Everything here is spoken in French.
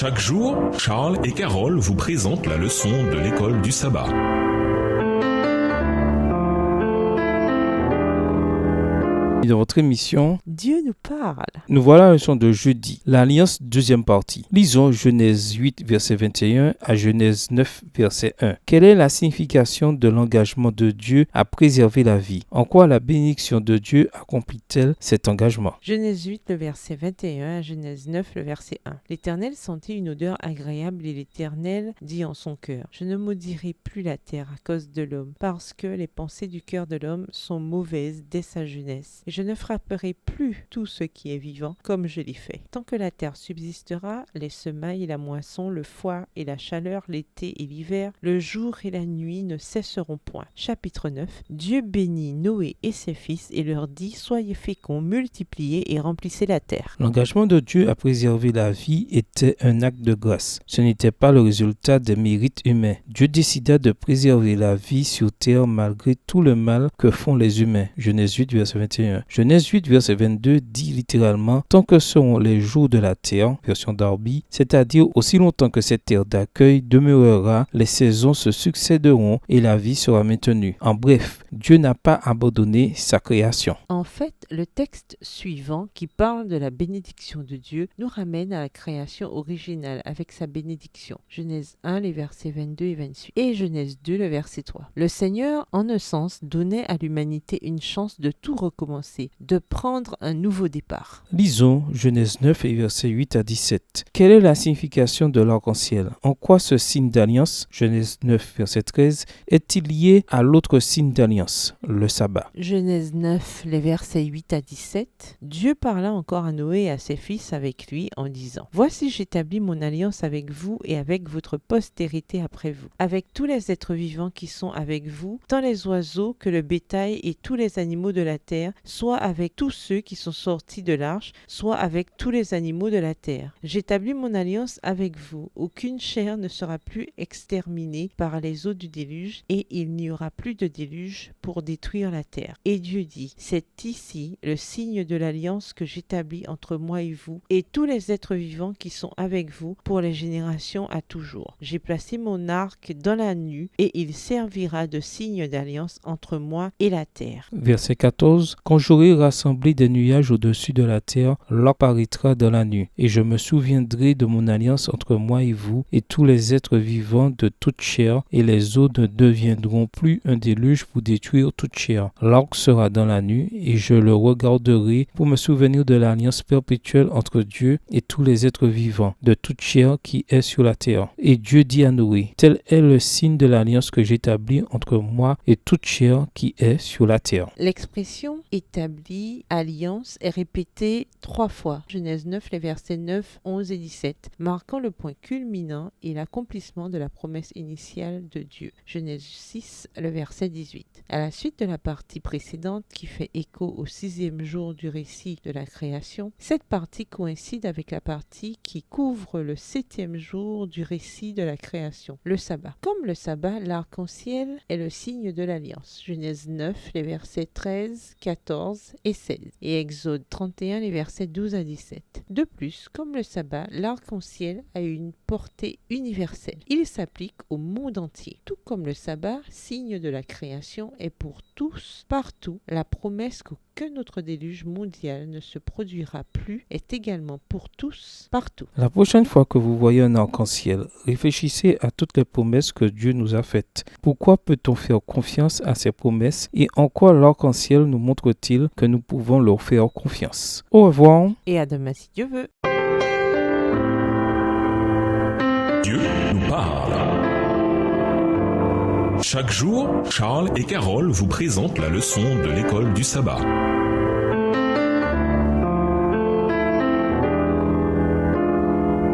Chaque jour, Charles et Carole vous présentent la leçon de l'école du sabbat. Dans votre émission, Dieu nous parle. nous voilà à la leçon de jeudi, l'Alliance, deuxième partie. Lisons Genèse 8, verset 21 à Genèse 9, verset 1. Quelle est la signification de l'engagement de Dieu à préserver la vie? En quoi la bénédiction de Dieu accomplit-elle cet engagement? Genèse 8, le verset 21 à Genèse 9, le verset 1. L'Éternel sentit une odeur agréable et l'Éternel dit en son cœur, je ne maudirai plus la terre à cause de l'homme, parce que les pensées du cœur de l'homme sont mauvaises dès sa jeunesse. Et je ne frapperai plus tout ce qui est vivant comme je l'ai fait. Tant que la terre subsistera, les semailles et la moisson, le foie et la chaleur, l'été et l'hiver, le jour et la nuit ne cesseront point. Chapitre 9. Dieu bénit Noé et ses fils et leur dit, soyez féconds, multipliez et remplissez la terre. L'engagement de Dieu à préserver la vie était un acte de grâce. Ce n'était pas le résultat des mérites humains. Dieu décida de préserver la vie sur terre malgré tout le mal que font les humains. Genèse 8, verset 21. Genèse 8, verset 22 dit littéralement « Tant que seront les jours de la terre », version Darby, c'est-à-dire aussi longtemps que cette terre d'accueil demeurera, les saisons se succéderont et la vie sera maintenue. En bref, Dieu n'a pas abandonné sa création. En fait, le texte suivant, qui parle de la bénédiction de Dieu, nous ramène à la création originale avec sa bénédiction. Genèse 1, les versets 22 et 28. Et Genèse 2, le verset 3. Le Seigneur, en un sens, donnait à l'humanité une chance de tout recommencer, de prendre un nouveau départ. Lisons Genèse 9 et versets 8 à 17. Quelle est la signification de l'arc-en-ciel? En quoi ce signe d'alliance, Genèse 9 verset 13, est-il lié à l'autre signe d'alliance, le sabbat? Genèse 9, les versets 8 à 17. Dieu parla encore à Noé et à ses fils avec lui en disant, voici j'établis mon alliance avec vous et avec votre postérité après vous, avec tous les êtres vivants qui sont avec vous, tant les oiseaux que le bétail et tous les animaux de la terre, soit avec tous ceux qui sont sortis de l'arche, soit avec tous les animaux de la terre. J'établis mon alliance avec vous. Aucune chair ne sera plus exterminée par les eaux du déluge, et il n'y aura plus de déluge pour détruire la terre. Et Dieu dit, c'est ici le signe de l'alliance que j'établis entre moi et vous, et tous les êtres vivants qui sont avec vous pour les générations à toujours. J'ai placé mon arc dans la nue, et il servira de signe d'alliance entre moi et la terre. Verset 14. Quand j'aurai rassemblé des nuages au-dessus de la terre, l'arc paraîtra dans la nuit, et je me souviendrai de mon alliance entre moi et vous, et tous les êtres vivants de toute chair, et les eaux ne deviendront plus un déluge pour détruire toute chair. L'arc sera dans la nuit, et je le regarderai pour me souvenir de l'alliance perpétuelle entre Dieu et tous les êtres vivants de toute chair qui est sur la terre. Et Dieu dit à Noé, tel est le signe de l'alliance que j'établis entre moi et toute chair qui est sur la terre. L'expression établie, alliance, est répétée 3 fois. Genèse 9, les versets 9, 11 et 17, marquant le point culminant et l'accomplissement de la promesse initiale de Dieu. Genèse 6, le verset 18. À la suite de la partie précédente qui fait écho au 6e jour du récit de la création, cette partie coïncide avec la partie qui couvre le 7e jour du récit de la création, le sabbat. Comme le sabbat, l'arc-en-ciel est le signe de l'alliance. Genèse 9, les versets 13, 14 et 16 et Exode 31, les versets 12 à 17. De plus, comme le sabbat, l'arc-en-ciel a une portée universelle. Il s'applique au monde entier. Tout comme le sabbat, signe de la création, est pour tous, partout. La promesse qu'aucun autre déluge mondial ne se produira plus est également pour tous, partout. La prochaine fois que vous voyez un arc-en-ciel, réfléchissez à toutes les promesses que Dieu nous a faites. Pourquoi peut-on faire confiance à ces promesses et en quoi l'arc-en-ciel nous montre-t-il que nous pouvons leur faire confiance? Au revoir. Et à demain si Dieu veut. Dieu nous parle. Chaque jour, Charles et Carole vous présentent la leçon de l'école du sabbat.